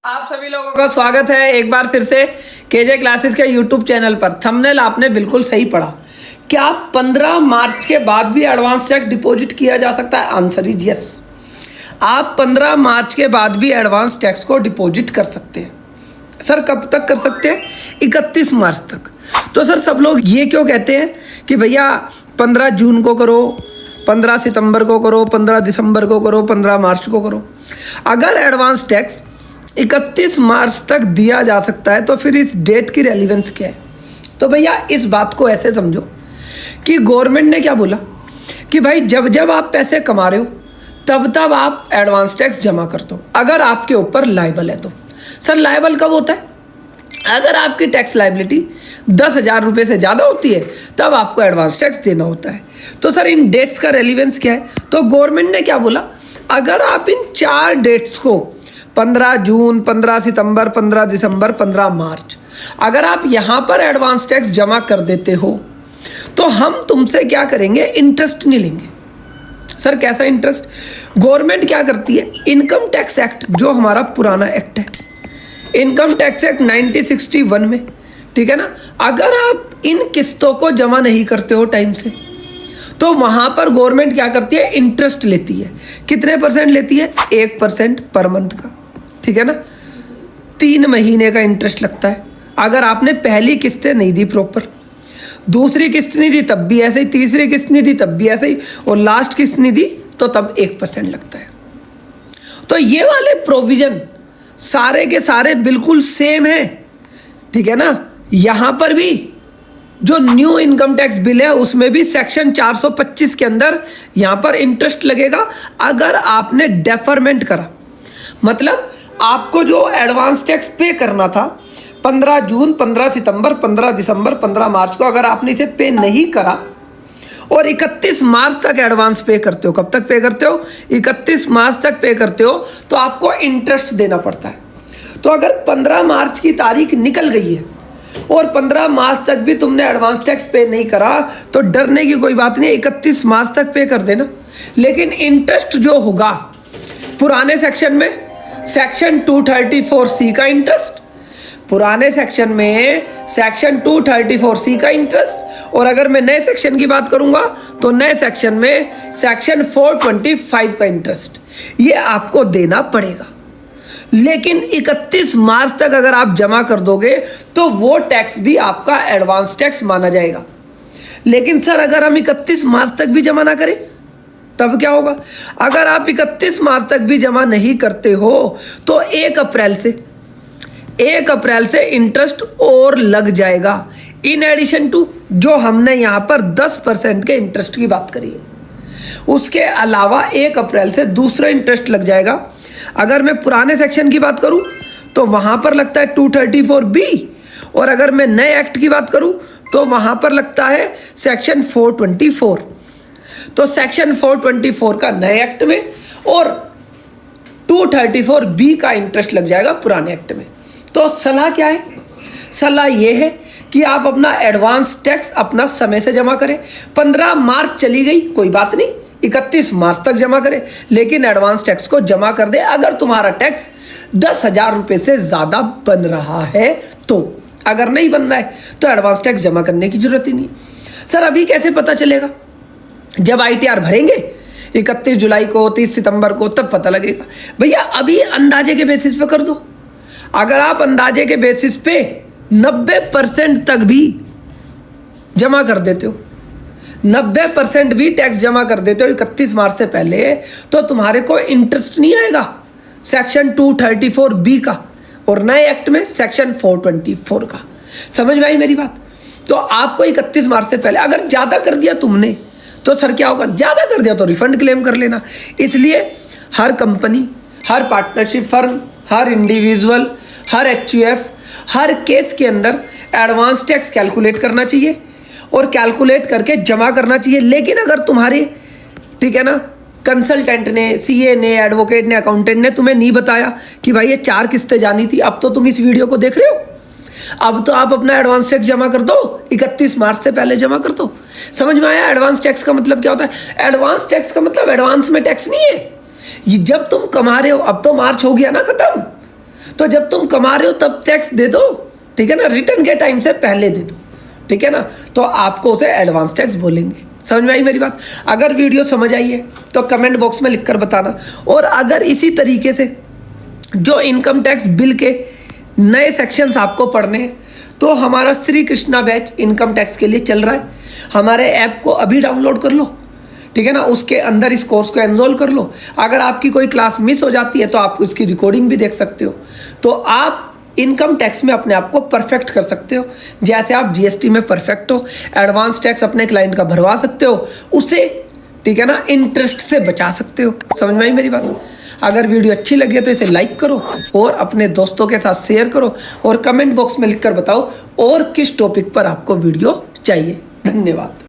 आप सभी लोगों का स्वागत है एक बार फिर से केजे क्लासेस के यूट्यूब चैनल पर। थंबनेल आपने बिल्कुल सही पढ़ा। क्या 15 मार्च के बाद भी एडवांस चेक डिपॉजिट किया जा सकता है? Answer is yes. आप 15 मार्च के बाद भी एडवांस टैक्स को डिपॉजिट कर सकते हैं। सर कब तक कर सकते हैं? 31 मार्च तक। तो सर सब लोग ये क्यों कहते हैं कि भैया 15 जून को करो, 15 सितंबर को करो, 15 दिसंबर को करो, 15 मार्च को करो। अगर एडवांस टैक्स 31 मार्च तक दिया जा सकता है तो फिर इस डेट की रेलिवेंस क्या है? तो भैया इस बात को ऐसे समझो कि गवर्नमेंट ने क्या बोला कि भाई जब जब आप पैसे कमा रहे हो तब तब आप एडवांस टैक्स जमा कर दो, अगर आपके ऊपर लायबल है तो। सर लायबल कब होता है? अगर आपकी टैक्स लायबिलिटी 10,000 रुपये से ज़्यादा होती है तब आपको एडवांस टैक्स देना होता है। तो सर इन डेट्स का रेलिवेंस क्या है? तो गवर्नमेंट ने क्या बोला, अगर आप इन 4 डेट्स को 15 जून, 15 सितंबर, 15 दिसंबर, 15 मार्च अगर आप यहाँ पर एडवांस टैक्स जमा कर देते हो तो हम तुमसे क्या करेंगे? इंटरेस्ट नहीं लेंगे। सर कैसा इंटरेस्ट? गवर्नमेंट क्या करती है, इनकम टैक्स एक्ट जो हमारा पुराना एक्ट है, इनकम टैक्स एक्ट 1961 में, ठीक है ना, अगर आप इन किस्तों को जमा नहीं करते हो टाइम से तो वहाँ पर गवर्नमेंट क्या करती है? इंटरेस्ट लेती है। कितने % लेती है? 1% पर मंथ का, ठीक है ना। 3 महीने का इंटरेस्ट लगता है। अगर आपने पहली किस्तें नहीं दी प्रॉपर, दूसरी किस्त नहीं दी तब भी ऐसे ही, तीसरी किस्त नहीं दी तब भी ऐसे ही, और लास्ट किस्त नहीं दी तो तब 1% लगता है। तो ये वाले प्रोविजन सारे के सारे बिल्कुल सेम है, ठीक है ना। यहाँ पर भी जो न्यू इनकम टैक्स बिल है उसमें भी सेक्शन 425 के अंदर यहाँ पर इंटरेस्ट लगेगा अगर आपने डेफरमेंट करा। मतलब आपको जो एडवांस टैक्स पे करना था 15 जून, 15 सितंबर, 15 दिसंबर, 15 मार्च को, अगर आपने इसे पे नहीं करा और 31 मार्च तक एडवांस पे करते हो, कब तक पे करते हो? 31 मार्च तक पे करते हो तो आपको इंटरेस्ट देना पड़ता है। तो अगर 15 मार्च की तारीख निकल गई है और 15 मार्च तक भी तुमने एडवांस टैक्स पे नहीं करा तो डरने की कोई बात नहीं, 31 मार्च तक पे कर देना। लेकिन इंटरेस्ट जो होगा पुराने सेक्शन में, सेक्शन 234C का इंटरेस्ट, पुराने सेक्शन में सेक्शन 234C का इंटरेस्ट, और अगर मैं नए सेक्शन की बात करूंगा तो नए सेक्शन में सेक्शन 425 का इंटरेस्ट, ये आपको देना पड़ेगा। लेकिन 31 मार्च तक अगर आप जमा कर दोगे तो वो टैक्स भी आपका एडवांस टैक्स माना जाएगा। लेकिन सर अगर हम 31 मार्च तक भी जमा ना करें तब क्या होगा? अगर आप 31 मार्च तक भी जमा नहीं करते हो तो 1 अप्रैल से इंटरेस्ट और लग जाएगा, इन एडिशन टू जो हमने यहाँ पर 10% के इंटरेस्ट की बात करी है। उसके अलावा 1 अप्रैल से दूसरा इंटरेस्ट लग जाएगा। अगर मैं पुराने सेक्शन की बात करूं तो वहां पर लगता है 234B, और अगर मैं नए एक्ट की बात करूं तो वहां पर लगता है सेक्शन 424। तो सेक्शन 424 का नए एक्ट में और 234B का इंटरेस्ट लग जाएगा पुराने एक्ट में। तो सलाह क्या है? सलाह ये है कि आप अपना एडवांस टैक्स अपना समय से जमा करें। 15 मार्च चली गई कोई बात नहीं, 31 मार्च तक जमा करें, लेकिन एडवांस टैक्स को जमा कर दे अगर तुम्हारा टैक्स 10,000 रुपये से ज़्यादा बन रहा है तो। अगर नहीं बन रहा है तो एडवांस टैक्स जमा करने की जरूरत ही नहीं। सर अभी कैसे पता चलेगा? जब ITR भरेंगे 31 जुलाई को, 30 सितंबर को, तब पता लगेगा। भैया अभी अंदाजे के बेसिस पे कर दो। अगर आप अंदाजे के बेसिस पे 90% तक भी जमा कर देते हो, 90% भी टैक्स जमा कर देते हो 31 मार्च से पहले, तो तुम्हारे को इंटरेस्ट नहीं आएगा सेक्शन 234B का, और नए एक्ट में सेक्शन 424 का। समझ में आई मेरी बात? तो आपको 31 मार्च से पहले अगर ज़्यादा कर दिया तुमने तो सर क्या होगा? ज़्यादा कर दिया तो रिफंड क्लेम कर लेना। इसलिए हर कंपनी, हर पार्टनरशिप फर्म, हर इंडिविजुअल, हर HUF, हर केस के अंदर एडवांस टैक्स कैलकुलेट करना चाहिए और कैलकुलेट करके जमा करना चाहिए। लेकिन अगर तुम्हारे, ठीक है ना, कंसल्टेंट ने, CA ने, एडवोकेट ने, अकाउंटेंट ने तुम्हें नहीं बताया कि भाई ये 4 किस्तें जानी थी, अब तो तुम इस वीडियो को देख रहे हो, अब तो आप अपना एडवांस टैक्स जमा कर दो, 31 मार्च से पहले जमा कर दो। समझ में आया एडवांस टैक्स का मतलब क्या होता है? एडवांस टैक्स का मतलब एडवांस में टैक्स नहीं है। ये जब तुम कमा रहे हो, अब तो मार्च हो गया ना खत्म, तो जब तुम कमा रहे हो तब टैक्स दे दो, ठीक है ना, रिटर्न के टाइम से पहले दे दो, ठीक है ना, तो आपको उसे एडवांस टैक्स बोलेंगे। समझ में आई मेरी बात? अगर वीडियो समझ आई है तो कमेंट बॉक्स में लिखकर बताना। और अगर इसी तरीके से जो इनकम टैक्स बिल के नए सेक्शंस आपको पढ़ने हैं तो हमारा Shri Krishna batch income tax के लिए चल रहा है। हमारे ऐप को अभी डाउनलोड कर लो, ठीक है ना, उसके अंदर इस कोर्स को एनरोल कर लो। अगर आपकी कोई क्लास मिस हो जाती है तो आप इसकी रिकॉर्डिंग भी देख सकते हो। तो आप इनकम टैक्स में अपने आप को परफेक्ट कर सकते हो, जैसे आप जीएसटी में परफेक्ट हो, एडवांस टैक्स अपने क्लाइंट का भरवा सकते हो, उसे, ठीक है ना, इंटरेस्ट से बचा सकते हो। समझ में आई मेरी बात? अगर वीडियो अच्छी लगी तो इसे लाइक करो और अपने दोस्तों के साथ शेयर करो और कमेंट बॉक्स में लिखकर बताओ और किस टॉपिक पर आपको वीडियो चाहिए। धन्यवाद।